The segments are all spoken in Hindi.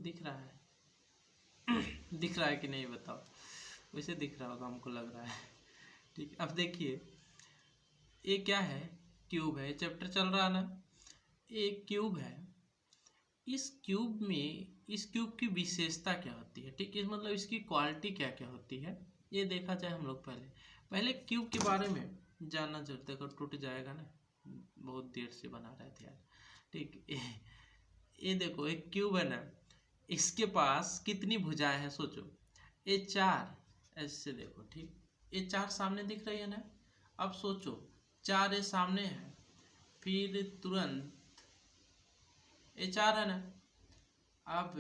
दिख रहा है दिख रहा है कि नहीं बताओ। वैसे दिख रहा होगा, हमको लग रहा है। ठीक, अब देखिए ये क्या है, क्यूब है। चैप्टर चल रहा है ना, एक क्यूब है। इस क्यूब में, इस क्यूब की विशेषता क्या होती है, ठीक है, मतलब इसकी क्वालिटी क्या क्या होती है, ये देखा जाए हम लोग। पहले पहले क्यूब के बारे में जानना जरूरत है। अगर टूट जाएगा ना, बहुत देर से बना रहे थे यार। ठीक, ये देखो एक क्यूब है ना, इसके पास कितनी भुजाएं हैं सोचो। ये चार, ऐसे देखो, ठीक, ये चार सामने दिख रही है ना। अब सोचो, चार ये सामने है, फिर तुरंत ये चार है ना, अब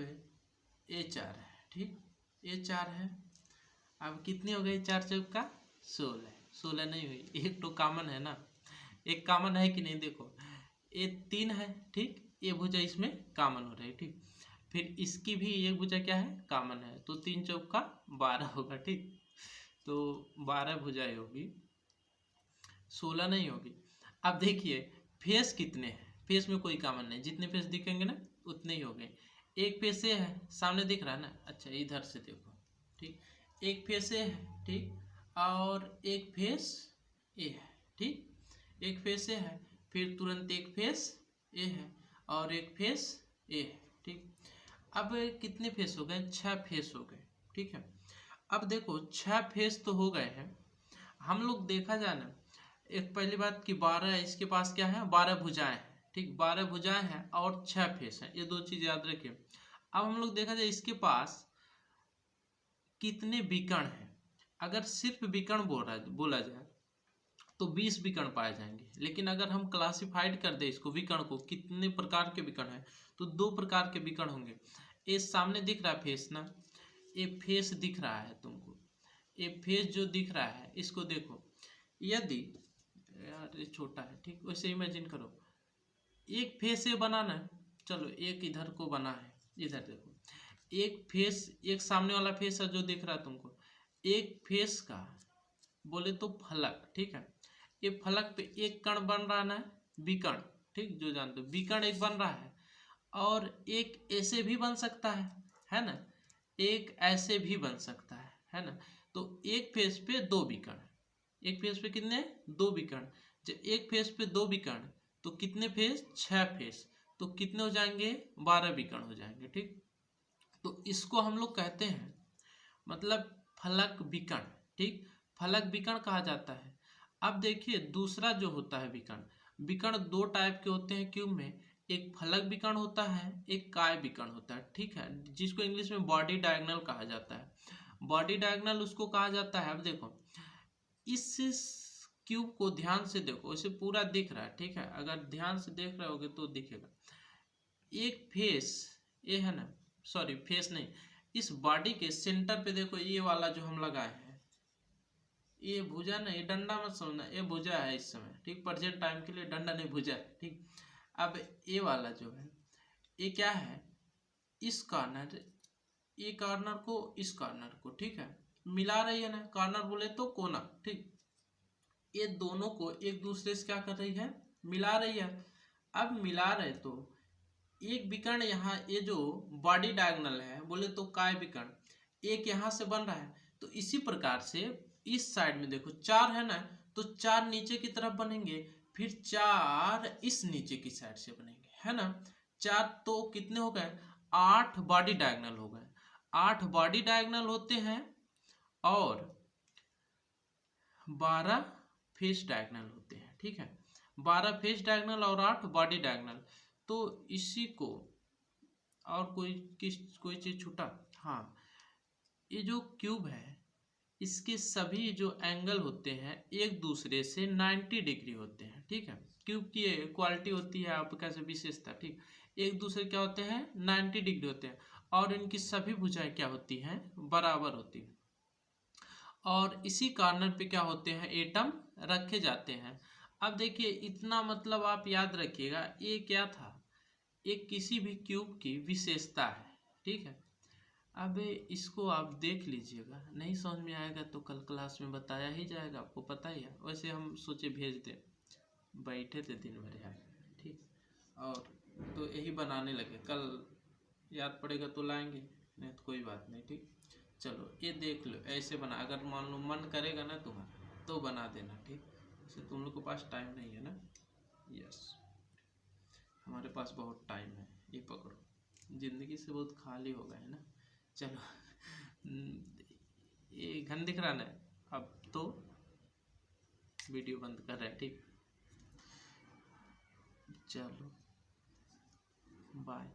ये चार है, ठीक, ये चार है। अब कितनी हो गई, चार चौक का 16। 16 नहीं हुई, एक तो कॉमन है ना, एक कॉमन है कि नहीं, देखो ये 3 है, ठीक, ये भुजा इसमें कॉमन हो रही है, ठीक। फिर इसकी भी एक भुजा क्या है, कॉमन है, तो 3 चौक का 12 होगा, ठीक। तो 12 भुजाएं होगी, 16 नहीं होगी। अब देखिए फेस कितने हैं, फेस में कोई कॉमन नहीं, जितने फेस दिखेंगे ना उतने ही हो गए। एक फेस ये है, सामने दिख रहा है ना, अच्छा इधर से देखो, ठीक, एक फेस ये है, ठीक, और एक फेस ये है, ठीक, एक फेस ये है, फिर तुरंत एक फेस ये है, और एक फेस ये है, ठीक। अब कितने फेस हो गए, 6 फेस हो गए, ठीक है। अब देखो 6 फेस तो हो गए हैं। हम लोग देखा जाए ना, एक पहली बात कि 12, इसके पास क्या है, 12 भुजाएं हैं, ठीक, 12 भुजाएं हैं और 6 फेस हैं, ये दो चीज याद रखिए। अब हम लोग देखा जाए इसके पास कितने विकर्ण हैं। अगर सिर्फ विकर्ण बोला जाए तो 20 विकर्ण पाए जाएंगे, लेकिन अगर हम क्लासिफाइड कर दे इसको, विकर्ण को, कितने प्रकार के विकर्ण हैं, तो 2 प्रकार के विकर्ण होंगे। ये सामने दिख रहा है फेस ना, ये फेस दिख रहा है तुमको, ये फेस जो दिख रहा है इसको देखो। यदि, यार ये छोटा है, ठीक, वैसे इमेजिन करो एक फेस ये बनाना है, चलो एक इधर को बना है, इधर देखो एक फेस, एक सामने वाला फेस है जो दिख रहा है तुमको, एक फेस का बोले तो फलक, ठीक है, ये फलक पे एक कण बन रहा है ना, विकर्ण, ठीक, जो जानते हो विकर्ण एक बन रहा है, और एक ऐसे भी बन सकता है ना, एक ऐसे भी बन सकता है ना। तो एक फेस पे 2 विकर्ण, एक फेस पे कितने, 2 विकर्ण। जब एक फेस पे 2 विकर्ण तो कितने फेस, 6 फेस, तो कितने हो जाएंगे, 12 विकर्ण हो जाएंगे, ठीक। तो इसको हम लोग कहते हैं मतलब फलक विकर्ण, ठीक, फलक विकर्ण कहा जाता है। अब देखिए दूसरा जो होता है विकर्ण, विकर्ण 2 टाइप के होते हैं क्यूब में, एक फलक विकर्ण होता है, एक काय विकर्ण होता है, ठीक है, जिसको इंग्लिश में बॉडी डायगोनल कहा जाता है। बॉडी डायगोनल उसको कहा जाता है। अब देखो इस क्यूब को ध्यान से देखो, इसे पूरा दिख रहा है, ठीक है, अगर ध्यान से देख रहे होगे तो दिखेगा। एक फेस ये है ना, सॉरी फेस नहीं, इस बॉडी के सेंटर पे देखो, ये वाला जो हम लगाए हैं, ये भुजा नहीं, ये डंडा मत समझना, ये भुजा है इस समय, ठीक, प्रेजेंट टाइम के लिए डंडा नहीं, भुजा है, ठीक। अब ये वाला जो है, ये क्या है, इस कॉर्नर, ये कॉर्नर को इस कॉर्नर को, ठीक है, मिला रही है ना, कॉर्नर बोले तो कोना, ठीक, ये दोनों को एक दूसरे से क्या कर रही है, मिला रही है। अब मिला रहे तो एक विकर्ण यहाँ, ये जो बॉडी डायगोनल है बोले तो काय विकर्ण, एक यहाँ से बन रहा है, तो इसी प्रकार से इस साइड में देखो 4 है ना, तो 4 नीचे की तरफ बनेंगे, फिर 4 इस नीचे की साइड से बनेंगे, है ना। 4 तो कितने हो गए, 8 बॉडी डायगोनल हो गए, 8 बॉडी डायगोनल होते हैं, और 12 फेस डायगोनल होते हैं, ठीक है, 12 फेस डायगोनल और 8 बॉडी डायगोनल। तो इसी को, और कोई चीज छूटा, हाँ, ये जो क्यूब है इसके सभी जो एंगल होते हैं एक दूसरे से 90 डिग्री होते हैं, ठीक है। क्यूब की क्वालिटी होती है आप कैसे, विशेषता, ठीक, एक दूसरे क्या होते हैं, 90 डिग्री होते हैं, और इनकी सभी भुजाएं क्या होती हैं, बराबर होती हैं, और इसी कॉर्नर पे क्या होते हैं, एटम रखे जाते हैं। अब देखिए इतना मतलब आप याद रखिएगा, ये क्या था, ये किसी भी क्यूब की विशेषता है, ठीक है। अब इसको आप देख लीजिएगा, नहीं समझ में आएगा तो कल क्लास में बताया ही जाएगा, आपको पता ही है। वैसे हम सोचे भेज दें, बैठे थे दिन भर यार, ठीक, और तो यही बनाने लगे, कल याद पड़ेगा तो लाएंगे, नहीं तो कोई बात नहीं। ठीक, चलो ये देख लो ऐसे बना, अगर मान लो मन करेगा ना तुम्हारा तो बना देना। ठीक, वैसे तुम लोग के पास टाइम नहीं है ना? यस, हमारे पास बहुत टाइम है। ये पकड़ो, जिंदगी से बहुत खाली हो गए है ना। चलो ये घन दिख रहा ना, अब तो वीडियो बंद कर रहे हैं। ठीक, चलो बाय।